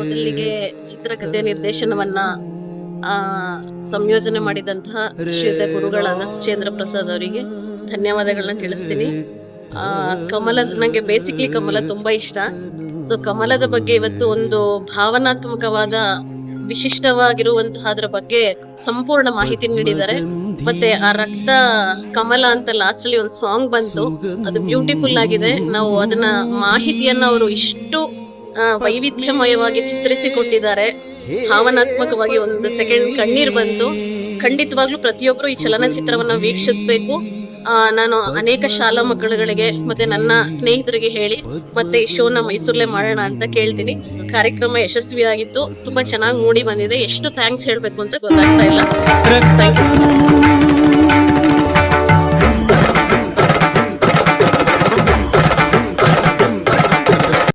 ಮೊದಲಿಗೆ ಚಿತ್ರಕಥೆ ನಿರ್ದೇಶನವನ್ನ ಸಂಯೋಜನೆ ಮಾಡಿದಂತಹ ಶ್ರೀಯುತ ಗುರುಗಳಾದ ಸುಚೇಂದ್ರ ಪ್ರಸಾದ್ ಅವರಿಗೆ ಧನ್ಯವಾದಗಳನ್ನ ತಿಳಿಸ್ತೀನಿ. ನಂಗೆ ಬೇಸಿಕ್ಲಿ ಕಮಲ ತುಂಬಾ ಇಷ್ಟ. ಸೊ ಕಮಲದ ಬಗ್ಗೆ ಇವತ್ತು ಒಂದು ಭಾವನಾತ್ಮಕವಾದ ವಿಶಿಷ್ಟವಾಗಿರುವಂತಹ ಅದರ ಬಗ್ಗೆ ಸಂಪೂರ್ಣ ಮಾಹಿತಿ ನೀಡಿದ್ದಾರೆ. ಮತ್ತೆ ಆ ರಕ್ತ ಕಮಲ ಅಂತ ಲಾಸ್ಟ್ ಅಲ್ಲಿ ಒಂದು ಸಾಂಗ್ ಬಂತು, ಅದು ಬ್ಯೂಟಿಫುಲ್ ಆಗಿದೆ. ನಾವು ಅದನ್ನ ಮಾಹಿತಿಯನ್ನ ಅವರು ಇಷ್ಟು ವೈವಿಧ್ಯಮಯವಾಗಿ ಚಿತ್ರಿಸಿಕೊಟ್ಟಿದ್ದಾರೆ. ಭಾವನಾತ್ಮಕವಾಗಿ ಒಂದು ಸೆಕೆಂಡ್ ಕಣ್ಣೀರ್ ಬಂತು. ಖಂಡಿತವಾಗ್ಲೂ ಪ್ರತಿಯೊಬ್ರು ಈ ಚಲನಚಿತ್ರವನ್ನ ವೀಕ್ಷಿಸ್ಬೇಕು. ನಾನು ಅನೇಕ ಶಾಲಾ ಮಕ್ಕಳುಗಳಿಗೆ ಮತ್ತೆ ನನ್ನ ಸ್ನೇಹಿತರಿಗೆ ಹೇಳಿ ಮತ್ತೆ ಈ ಶೋನ ಮೈಸೂರಲ್ಲೇ ಮಾಡೋಣ ಅಂತ ಕೇಳ್ತೀನಿ. ಕಾರ್ಯಕ್ರಮ ಯಶಸ್ವಿಯಾಗಿತ್ತು, ತುಂಬಾ ಚೆನ್ನಾಗಿ ಮೂಡಿ ಬಂದಿದೆ. ಎಷ್ಟು ಥ್ಯಾಂಕ್ಸ್ ಹೇಳ್ಬೇಕು ಅಂತ ಗೊತ್ತಾಗ್ತಾ ಇಲ್ಲ. Thank you.